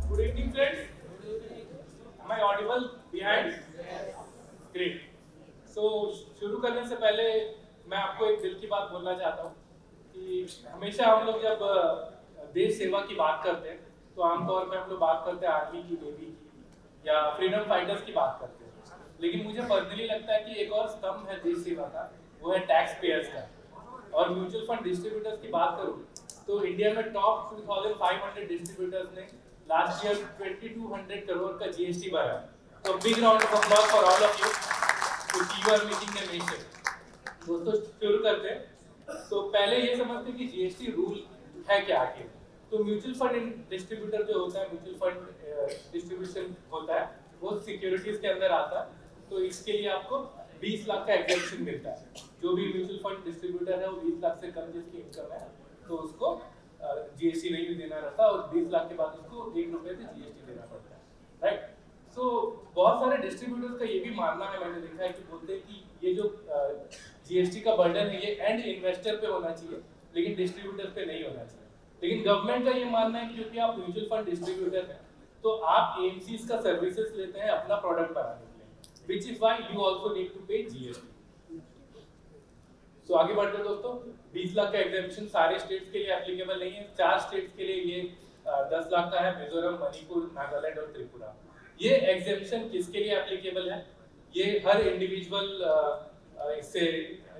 Good evening, friends. Am I audible behind? Great. So शुरू करने से पहले मैं आपको एक दिल की बात बोलना चाहता हूँ कि हमेशा हम लोग जब देश सेवा की बात करते हैं तो आमतौर पे हम लोग बात करते हैं आर्मी की, नेवी की या फ्रीडम फाइटर्स की बात करते हैं। लेकिन मुझे पर्सनली लगता है कि एक और स्तंभ है देश सेवा का, वो है टैक्स पेयर्स का। और म्यूचुअल फंड डिस्ट्रीब्यूटर्स की बात करूँ तो इंडिया में टॉप 2500 डिस्ट्रीब्यूटर्स ने लास्ट ईयर 2200 करोड़ का जीएसटी भरा। तो big round of applause for all of you क्योंकि you are making the nation. दोस्तों शुरू करते हैं। तो पहले ये समझते हैं कि जीएसटी रूल है क्या आखिर। तो म्यूचुअल फंड डिस्ट्रीब्यूटर जो होता है, म्यूचुअल फंड डिस्ट्रीब्यूशन होता है, वो सिक्योरिटीज के अंदर आता है। तो इसके लिए आपको 20 लाख का एग्जेम्पशन मिलता है। जो भी म्यूचुअल फंड डिस्ट्रीब्यूटर है वो 20 लाख से कम जिसकी इनकम है तो उसको जीएसटी नहीं भी देना रहता और 20 लाख के बाद उसको 1 रुपए से जीएसटी देना पड़ता है, राइट। सो बहुत सारे डिस्ट्रीब्यूटर्स का ये भी मानना है, मैंने देखा है कि बोलते हैं कि ये जो जीएसटी का बर्डन है ये एंड इन्वेस्टर पे होना चाहिए लेकिन डिस्ट्रीब्यूटर पे नहीं होना चाहिए। लेकिन गवर्नमेंट का ये मानना है क्योंकि आप म्यूचुअल फंड डिस्ट्रीब्यूटर हैं तो आप एएमसीज का सर्विसेज लेते हैं अपना प्रोडक्ट बनाने के लिए, which is why you also need to pay GST. आगे बढ़ते हैं दोस्तों। 20 लाख का एग्जेम्पशन सारे स्टेट्स के लिए एप्लीकेबल नहीं है। 4 स्टेट्स के लिए ये 10 लाख का है, मिजोरम, मणिपुर, नागालैंड और त्रिपुरा। ये एग्जेम्पशन किसके लिए एप्लीकेबल है? ये हर इंडिविजुअल इससे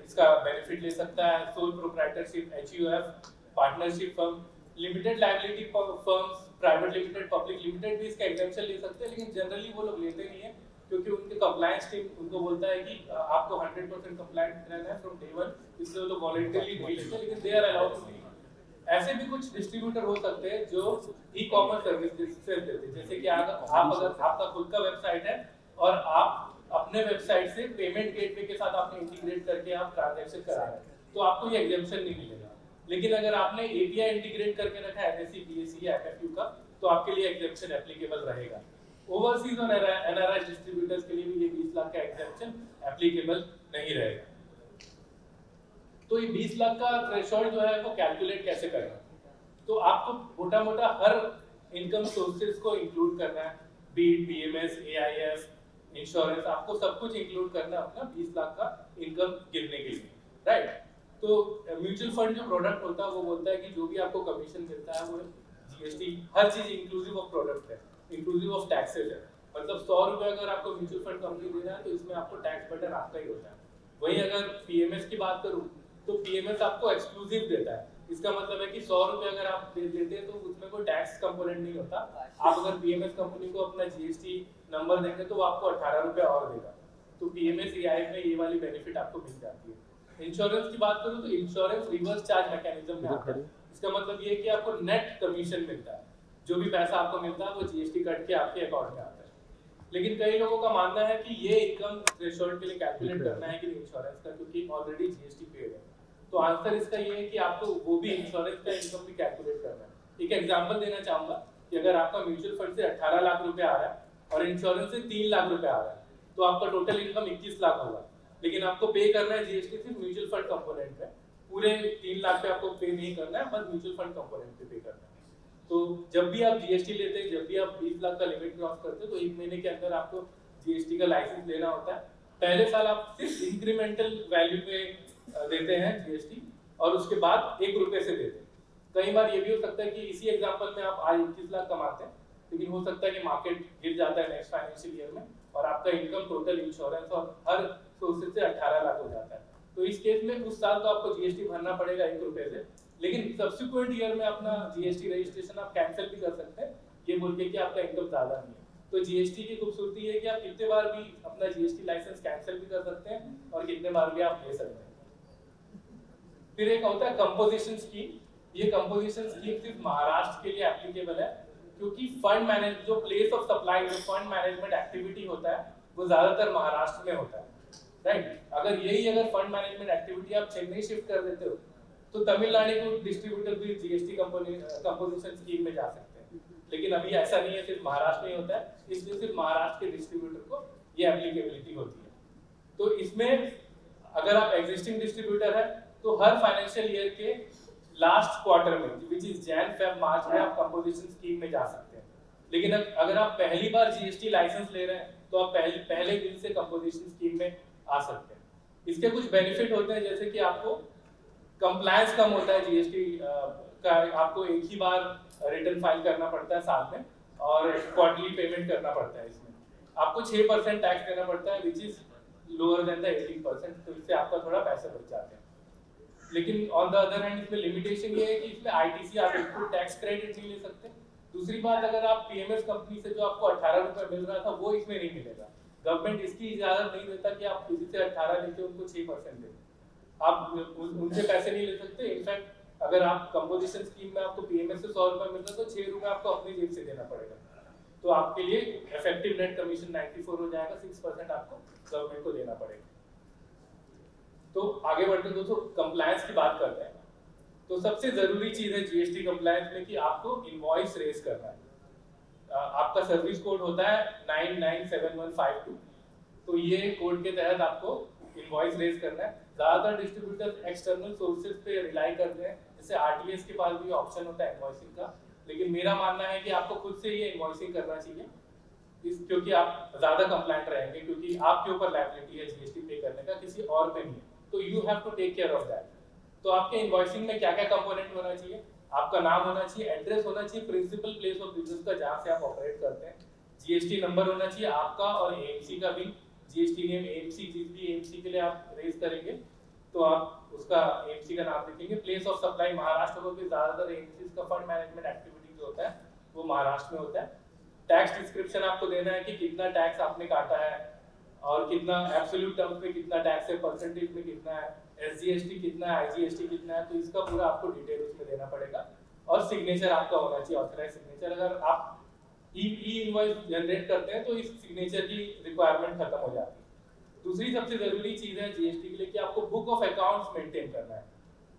इसका बेनिफिट ले सकता है। Sole proprietorship, HUF, partnership firm, limited liability firms, private limited, public limited भी इसका एग्जेम्पशन ले सकते हैं, लेकिन जनरली वो लोग लेते नहीं है क्योंकि उनके कंप्लायंस टीम उनको बोलता है कि आपको 100% कंप्लायंट रहना है फ्रॉम डे वन, इसलिए वो लोग वॉलंटरली नहीं लेते, लेकिन दे आर अलाउड टू। ऐसे भी कुछ डिस्ट्रीब्यूटर हो सकते हैं जो ई कॉमर्स सर्विस देते हैं, जैसे कि अगर आपका खुद का वेबसाइट है और आप अपने वेबसाइट से पेमेंट गेटवे के साथ आपने इंटीग्रेट करके आप ट्रांजैक्शन करा रहे हैं तो आपको ये एग्जेम्पशन नहीं मिलेगा। लेकिन अगर आपने एपीआई इंटीग्रेट करके रखा है एनएससी, बीएससी या एफएफयू का तो आपके लिए एग्जेम्पशन एप्लीकेबल रहेगा। ओवरसीज और एनआरआई डिस्ट्रीब्यूटर्स के लिए भी ये 20 लाख का एग्जेम्पशन एप्लीकेबल नहीं रहेगा। तो ये 20 लाख का थ्रेशोल्ड जो है वो कैलकुलेट कैसे करना? तो आपको मोटा मोटा हर इनकम सोर्सेज को इंक्लूड करना है, बीट, पीएमएस, एआईएफ, इंश्योरेंस, आपको सब कुछ इंक्लूड करना है अपना 20 लाख का इनकम गिनने के लिए, राइट। तो म्यूचुअल फंड जो प्रोडक्ट होता है वो बोलता है कि जो भी आपको कमीशन मिलता है वो जीएसटी, हर चीज इंक्लूसिव ऑफ प्रोडक्ट है, इंक्लूसिव ऑफ टैक्सेस है। मतलब 100 रुपए अगर आपको म्यूचुअल फंड कंपनी देना है तो इसमें आपको टैक्स बर्डन आपका ही होता है। वहीं अगर पीएमएस की बात करूं तो पीएमएस आपको एक्सक्लूसिव देता है। इसका मतलब है कि 100 रुपए अगर आप देते हैं तो उसमें कोई टैक्स कंपोनेंट नहीं होता। आप अगर पीएमएस कंपनी को अपना जीएसटी नंबर देंगे तो वो आपको 18 रुपए और देगा। तो पीएमएस ईआईएफ में ये वाली बेनिफिट आपको मिल जाती है। इंश्योरेंस की बात करूं तो इंश्योरेंस रिवर्स चार्ज मैकेनिज्म में आता है। इसका मतलब ये है कि आपको नेट कमीशन मिलता है, जो भी पैसा आपको मिलता है वो जीएसटी कट के आपके अकाउंट में आता है। लेकिन कई लोगों का मानना है कि ये इनकम थ्रेशोल्ड के लिए कैलकुलेट करना है कि इंश्योरेंस का, क्योंकि ऑलरेडी जीएसटी पेड है। तो आंसर इसका ये है कि आपको वो भी इंश्योरेंस का इनकम भी कैलकुलेट करना है। एक एग्जांपल देना चाहूंगा कि अगर आपका म्यूचुअल फंड से 18 लाख रुपए आ रहा है और इंश्योरेंस से 3 लाख रुपए आ रहा है तो आपका टोटल इनकम 21 लाख होगा। लेकिन आपको पे करना है जीएसटी सिर्फ म्यूचुअल फंड कंपोनेंट पे, पूरे 3 लाख पे आपको पे नहीं करना है, बस म्यूचुअल फंड कंपोनेंट पे करना है। तो जब भी आप जीएसटी लेते हैं, जब भी आप 20 लाख का लिमिट क्रॉस करते हैं तो 1 महीने के अंदर आपको जीएसटी का लाइसेंस लेना होता है। पहले साल आप सिर्फ इंक्रीमेंटल वैल्यू पे देते हैं जीएसटी और उसके बाद 1 रुपए से देते हैं। कई बार ये भी हो सकता है कि इसी एग्जांपल में आप आज 21 लाख कमाते हैं, लेकिन हो सकता है कि मार्केट गिर जाता है नेक्स्ट फाइनेंशियल ईयर में और आपका इनकम टोटल इंश्योरेंस और हर सोर्सेज से 18 लाख हो जाता है। तो इस केस में उस साल तो आपको जीएसटी भरना पड़ेगा 1 रुपए से, लेकिन सब्सिक्वेंट ईयर में अपना जीएसटी रजिस्ट्रेशन आप कैंसिल भी कर सकते हैं ये बोल के कि आपका इनकम ज्यादा नहीं है। तो जीएसटी की खूबसूरती है कि आप कितने बार भी अपना जीएसटी लाइसेंस कैंसिल भी कर सकते हैं और कितने बार भी आप ले सकते हैं। फिर एक होता है कंपोजिशन स्कीम। ये कंपोजिशन स्कीम सिर्फ महाराष्ट्र के लिए एप्लीकेबल है क्योंकि फंड मैनेज जो प्लेस ऑफ सप्लाई जो फंड मैनेजमेंट एक्टिविटी होता है वो ज्यादातर महाराष्ट्र में होता है, राइट। अगर फंड मैनेजमेंट एक्टिविटी आप चेन्नई शिफ्ट कर देते हो तो तमिलनाडु को डिस्ट्रीब्यूटर भी जीएसटी कंपोजिशन स्कीम में जा सकते हैं, लेकिन अभी ऐसा नहीं है, सिर्फ महाराष्ट्र में होता है, इसलिए सिर्फ महाराष्ट्र के डिस्ट्रीब्यूटर को ये एप्लीकेबिलिटी होती है। तो इसमें अगर आप एग्जिस्टिंग डिस्ट्रीब्यूटर है तो हर फाइनेंशियल ईयर के लास्ट क्वार्टर में, which is Jan Feb March में, आप कंपोजिशन स्कीम में जा सकते हैं। लेकिन अगर आप पहली बार जीएसटी लाइसेंस ले रहे हैं तो आप पहले दिन से कंपोजिशन स्कीम में आ सकते हैं। इसके कुछ बेनिफिट होते हैं, जैसे कि आपको कंप्लायंस कम होता है जीएसटी का, आपको एक ही बार रिटर्न फाइल करना पड़ता है साल में, और क्वार्टरली पेमेंट करना पड़ता है। इसमें आपको 6% टैक्स देना पड़ता है, which is lower than the 18%, तो इससे आपका थोड़ा पैसे बच जाते हैं। लेकिन ऑन द अदर हैंड इसमें लिमिटेशन ये है कि इसमें आईटीसी आप इनपुट टैक्स क्रेडिट नहीं ले सकते। दूसरी बात, अगर आप पीएमएस कंपनी से जो आपको 18 रुपए मिल रहा था वो इसमें नहीं मिलेगा। गवर्नमेंट इसकी इजाजत नहीं देता कि आप किसी से 18 लेके उनको 6% दें, आप उनसे पैसे नहीं ले सकते। इनफैक्ट अगर आप कंपोजिशन स्कीम में आपको पीएमएस से 100 रुपए मिल रहा है तो 6 रुपए आपको अपनी जेब से देना पड़ेगा, तो आपके लिए इफेक्टिव नेट कमीशन 94 हो जाएगा, 6% आपको गवर्नमेंट को देना पड़ेगा। तो आगे बढ़ते हैं दोस्तों, कंप्लायंस की बात करते हैं। तो सबसे जरूरी चीज है जीएसटी कंप्लायंस में कि आपको इनवॉइस रेज करना है। आपका सर्विस कोड होता है 997152, तो ये कोड के तहत आपको इनवॉइस रेज करना है। ज्यादातर डिस्ट्रीब्यूटर एक्सटर्नल सोर्सेज पे रिलाई करते हैं, जैसे आरटीएस के पास भी ऑप्शन होता है इनवॉइसिंग का, लेकिन मेरा मानना है कि आपको खुद से ये इनवॉइसिंग करना चाहिए, क्योंकि आप ज्यादा कंप्लायंट रहेंगे, क्योंकि आपके ऊपर लायबिलिटी है जीएसटी पे करने का, किसी और पे नहीं है, तो you have to take care of that. तो आपके इनवॉइसिंग में क्या क्या कंपोनेंट होना चाहिए? आपका नाम होना चाहिए, एड्रेस होना चाहिए, प्रिंसिपल प्लेस ऑफ बिजनेस का जहां से आप ऑपरेट करते हैं, जीएसटी नंबर होना चाहिए आपका और एएमसी का भी, जीएसटी नेम एएमसी, जिस भी एएमसी के लिए आप रेज करेंगे तो आप उसका एएमसी का नाम लिखेंगे। प्लेस ऑफ सप्लाई महाराष्ट्र होगा, क्योंकि ज्यादातर एएमसी का फंड मैनेजमेंट एक्टिविटी जो होता है वो महाराष्ट्र में होता है। टैक्स डिस्क्रिप्शन आपको देना है कि कितना टैक्स आपने काटा है और कितना एब्सोल्यूट टर्म्स में कितना टैक्स है, परसेंटेज में कितना है, एसजीएसटी कितना है, आईजीएसटी कितना है, तो इसका पूरा आपको डिटेल उसमें देना पड़ेगा। और सिग्नेचर आपका होना चाहिए, ऑथराइज सिग्नेचर। अगर आप ई इनवॉइस जनरेट करते हैं तो इस सिग्नेचर की रिक्वायरमेंट खत्म हो जाती है। दूसरी सबसे जरूरी चीज है जीएसटी के लिए कि आपको बुक ऑफ अकाउंट्स मेंटेन करना है।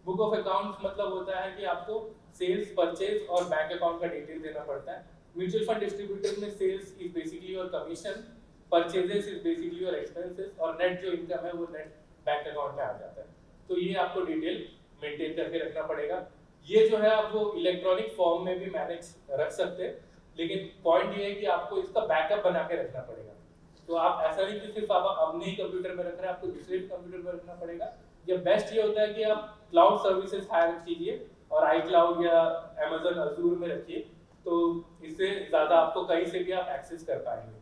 बुक ऑफ अकाउंट्स मतलब होता है कि आपको सेल्स, परचेज और बैंक अकाउंट का डिटेल देना पड़ता है। म्यूचुअल फंड डिस्ट्रीब्यूटर में sales is basically your commission, purchases is basically your expenses, और नेट जो इनकम है वो नेट बैंक अकाउंट में आ जाता है। तो ये आपको डिटेल मेंटेन करके रखना पड़ेगा। ये जो है आप वो इलेक्ट्रॉनिक फॉर्म में भी मैनेज रख सकते हैं, लेकिन पॉइंट ये है कि आपको इसका बैकअप बना के रखना पड़ेगा। तो आप ऐसा नहीं कि सिर्फ आप अपने ही कंप्यूटर में रख रहे हैं, आपको दूसरे भी कंप्यूटर में रखना पड़ेगा। या बेस्ट ये होता है कि आप क्लाउड सर्विसेज हायर कीजिए और आई क्लाउड या अमेजन अजूर में रखिए, तो इससे ज्यादा आपको कहीं से भी आप एक्सेस कर पाएंगे।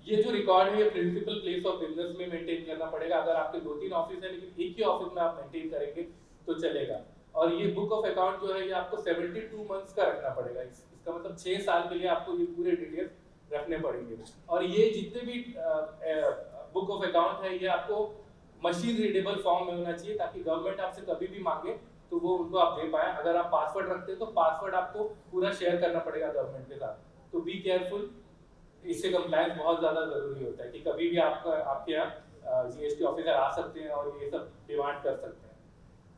ये जो रिकॉर्ड है ये प्रिंसिपल प्लेस ऑफ बिजनेस में मेंटेन करना पड़ेगा। अगर आपके 2-3 ऑफिस है लेकिन एक ही ऑफिस में आप मेंटेन करेंगे तो चलेगा। और ये बुक ऑफ अकाउंट जो है ये आपको 72 मंथ्स का रखना पड़ेगा। इसका मतलब 6 साल के लिए आपको ये पूरे डिटेल रखने पड़ेंगे। और ये जितने भी बुक ऑफ अकाउंट है ये आपको मशीन रीडेबल फॉर्म में होना चाहिए, ताकि गवर्नमेंट आपसे कभी भी मांगे तो वो उनको आप दे पाए। अगर आप पासवर्ड रखते हैं तो पासवर्ड आपको पूरा शेयर करना पड़ेगा गवर्नमेंट के साथ, तो बी केयरफुल। इससे कंप्लायंस बहुत ज्यादा जरूरी होता है कि कभी भी आपके यहाँ जीएसटी ऑफिसर आ सकते हैं और ये सब डिमांड कर सकते हैं।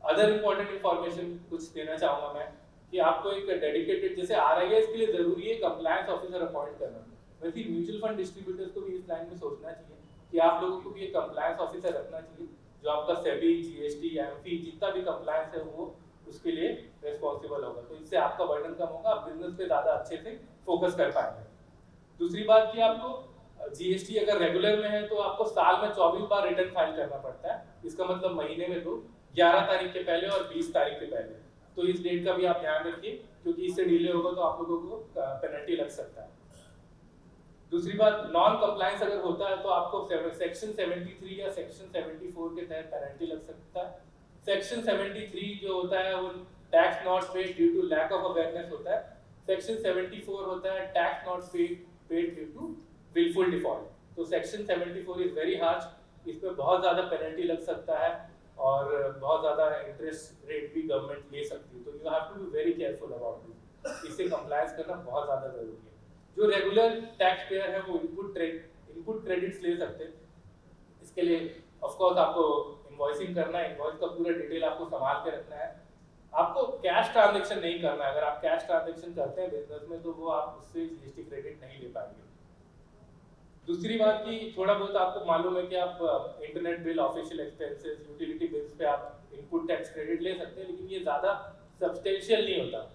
अदर इंपॉर्टेंट इंफॉर्मेशन कुछ देना चाहूंगा मैं कि आपको एक डेडिकेटेड, जैसे आरआईएस के लिए जरूरी है कंप्लायंस ऑफिसर अपॉइंट करना, वैसे म्यूचुअल फंड डिस्ट्रीब्यूटर्स को भी इस लाइन में सोचना चाहिए कि आप लोगों को भी एक कंप्लायंस ऑफिसर रखना चाहिए जो आपका सेबी, जीएसटी, एमपी जितना भी कंप्लायंस है वो उसके लिए रिस्पॉन्सिबल होगा। तो इससे आपका बर्डन कम होगा, आप बिजनेस पे ज्यादा अच्छे से फोकस कर पाएंगे। दूसरी बात कि आपको जीएसटी अगर रेगुलर में है तो आपको साल में 24 बार रिटर्न फाइल करना पड़ता है। इसका मतलब महीने में तो 11 तारीख के पहले और 20 तारीख के पहले। तो इस डेट का भी आप ध्यान रखिए, क्योंकि इससे डिले होगा तो आप लोगों को पेनल्टी लग सकता है। दूसरी बात, नॉन कंप्लायंस अगर होता है तो आपको सेक्शन 73 या सेक्शन 74 के तहत पेनल्टी लग सकता है। सेक्शन 73 जो होता है वो tax not paid due to lack of awareness होता है। सेक्शन 74 होता है tax not paid due to wilful default. तो सेक्शन 74 इज वेरी हार्श, इसमें बहुत ज्यादा पेनल्टी लग सकता है और बहुत ज्यादा इंटरेस्ट रेट भी गवर्नमेंट ले सकती है। तो you have to be very careful about this. इससे कंप्लायंस करना बहुत ज्यादा जरूरी है। जो रेगुलर टैक्स पेयर है वो इनपुट क्रेडिट्स ले सकते हैं। इसके लिए ऑफ कोर्स आपको इनवॉइसिंग करना है, इनवॉइस का पूरा डिटेल आपको संभाल के रखना है। आपको कैश ट्रांजैक्शन नहीं करना है। अगर आप कैश ट्रांजैक्शन करते हैं बिजनेस में तो वो आप उससे जीएसटी क्रेडिट नहीं ले पाएंगे। दूसरी बात कि थोड़ा बहुत आपको मालूम है कि आप internet bill, official expenses, utility bills पे आप इनपुट टैक्स क्रेडिट ले सकते हैं, लेकिन ये ज्यादा सब्सटेंशियल नहीं होता।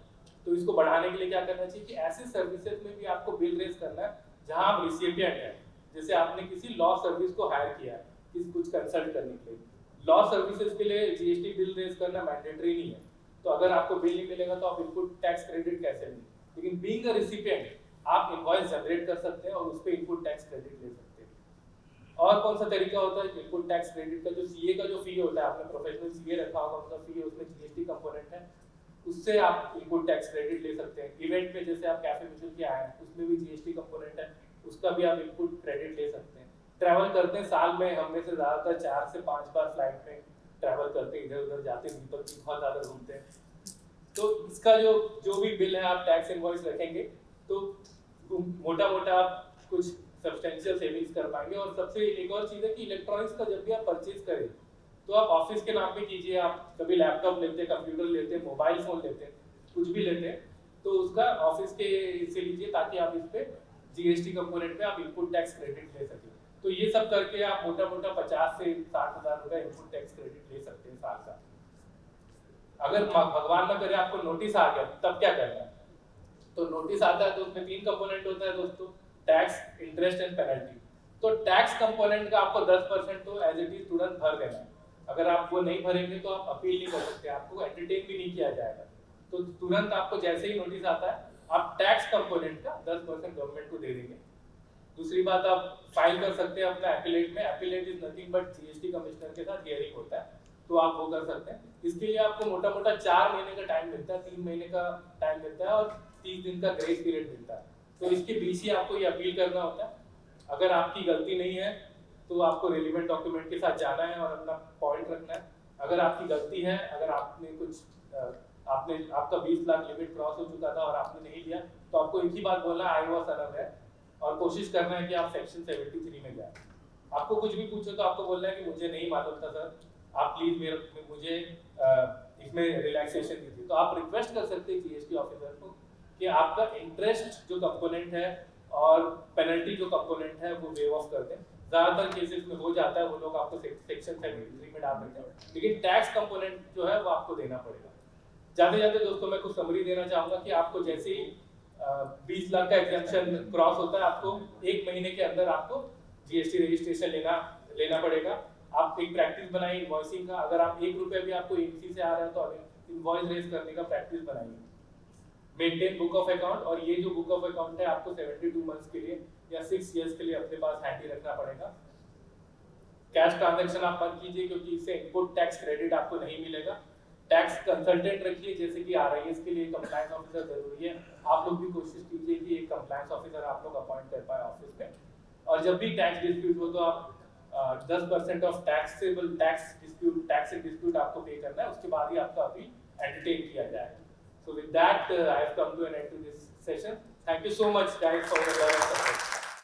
तो इसको बढ़ाने के लिए क्या करना चाहिए कि ऐसे सर्विसेज में भी आपको बिल रेज करना है जहां आप रिसिपिएंट हैं। जैसे आपने किसी लॉ सर्विस को हायर किया है कुछ कंसल्ट करने के लिए, लॉ सर्विसेज के लिए जीएसटी बिल रेज करना मैंडेटरी नहीं है। तो अगर आपको बिल नहीं मिलेगा तो आप इनपुट टैक्स क्रेडिट कैसे लेंगे? लेकिन बीइंग अ रिसिपिएंट आप इनवॉइस जनरेट कर सकते हैं और उस पर इनपुट टैक्स क्रेडिट ले सकते हैं। और कौन सा तरीका होता है इनपुट टैक्स क्रेडिट का? जो सीए का जो फी होता है, आपने प्रोफेशनल सीए रखा होगा, उनका फी है, उसमें जीएसटी कंपोनेंट है, उससे आप इनपुट टैक्स क्रेडिट ले सकते हैं। इवेंट में जैसे आप कैफे म्यूचुअल के आए हैं, उसमें भी जीएसटी कंपोनेंट है, उसका भी आप इनपुट क्रेडिट ले सकते हैं। ट्रैवल करते हैं, साल में हम में से ज़्यादातर 4 से 5 बार फ्लाइट में ट्रैवल करते हैं, इधर उधर जाते हैं, दीपक भी बहुत ज़्यादा घूमते हैं। तो इसका जो भी बिल है आप टैक्स इनवॉइस रखेंगे तो मोटा मोटा आप कुछ सब्सटेंशियल सेविंग्स कर पाएंगे। और सबसे एक और चीज़ है कि इलेक्ट्रॉनिक्स का जब भी आप परचेज करें तो आप ऑफिस के नाम पे कीजिए। आप कभी लैपटॉप लेते हैं, कंप्यूटर लेते हैं, मोबाइल फ़ोन लेते हैं, कुछ भी लेते हैं, तो उसका ऑफिस के इससे लीजिए ताकि आप इस पर जीएसटी कंपोनेंट में आप इनपुट टैक्स क्रेडिट ले सकें। तो ये सब करके आप मोटा मोटा 50 से 60 हज़ार रुपये इनपुट टैक्स क्रेडिट ले सकते हैं साल का। अगर भगवान न करे आपको नोटिस आ गया तब क्या करना है? तो नोटिस आता है तो उसमें 3 कंपोनेंट होता है दोस्तों, टैक्स, इंटरेस्ट एंड पेनल्टी। तो टैक्स कंपोनेंट का आपको 10% तो एज इट इज तुरंत भर देना है। अगर आप वो नहीं भरेंगे तो आप अपील नहीं कर सकते, आपको एंटरटेन भी नहीं किया जाएगा। तो तुरंत आपको जैसे ही नोटिस आता है आप टैक्स कंपोनेंट का 10% गवर्नमेंट को दे देंगे। दूसरी बात, आप फाइल कर सकते हैं अपना एपिलेट में। Appellate is nothing but GST commissioner के साथ हियरिंग होता है, तो आप वो कर सकते हैं। इसके लिए आपको मोटा मोटा 4 महीने का टाइम मिलता है, 3 महीने का टाइम मिलता है और 30 दिन का ग्रेस पीरियड मिलता है। तो इसके बीच ही आपको ये अपील करना होता है। अगर आपकी गलती नहीं है तो आपको रिलेवेंट डॉक्यूमेंट के साथ जाना है और अपना पॉइंट रखना है। अगर आपकी गलती है, अगर आपने आपका 20 लाख लिमिट क्रॉस हो चुका था और आपने नहीं लिया, तो आपको एक ही बात बोलना, आई वाज अनअवेयर, और कोशिश करना है कि आप सेक्शन 73 में जाए। आपको कुछ भी पूछो तो आपको बोलना है कि मुझे नहीं मालूम था सर, आप प्लीज मुझे इसमें रिलैक्सेशन दीजिए। तो आप रिक्वेस्ट कर सकते हैं जीएसटी ऑफिसर को कि आपका इंटरेस्ट जो कंपोनेंट है और पेनल्टी जो कंपोनेंट है वो वेव ऑफ कर दें। ज़्यादातर केसेस में हो जाता है, वो लोग आपको सेक्शन 73 में डाल देते हैं, लेकिन टैक्स कंपोनेंट जो है वो आपको देना पड़ेगा। जाते जाते दोस्तों मैं कुछ समरी देना चाहूँगा कि आपको जैसे ही 20 लाख का एग्जेम्पशन क्रॉस होता है, आपको 1 महीने के अंदर आपको जीएसटी रजिस्ट्रेशन लेना पड़ेगा। आप एक प्रैक्टिस बनाइए इनवॉइसिंग का। अगर आप 1 रुपये भी आपको एबीसी से आ रहा है तो इनवॉइस रेज करने का प्रैक्टिस बनाइए। मेंटेन बुक ऑफ अकाउंट, और ये जो बुक ऑफ अकाउंट है आपको 72 मंथ्स के लिए या 6 इयर्स के लिए अपने पास हैंडी रखना पड़ेगा। कैश ट्रांजैक्शन आप बंद कीजिए क्योंकि इससे इनपुट टैक्स क्रेडिट आपको नहीं मिलेगा। टैक्स कंसल्टेंट रखिए, जैसे कि आरआईएस के लिए कंप्लायंस ऑफिसर जरूरी है। आप लोग भी कोशिश कीजिए कि एक कंप्लायंस ऑफिसर आप लोग अपॉइंट कर पाए ऑफिस में। और जब भी टैक्स डिस्प्यूट हो तो आप 10% ऑफ टैक्सेबल टैक्स डिस्प्यूट आपको पे करना है, उसके बाद ही आपका अपील एंटरटेन किया जाएगा। So with that, I have come to an end to this session. Thank you so much, guys, for your love and support.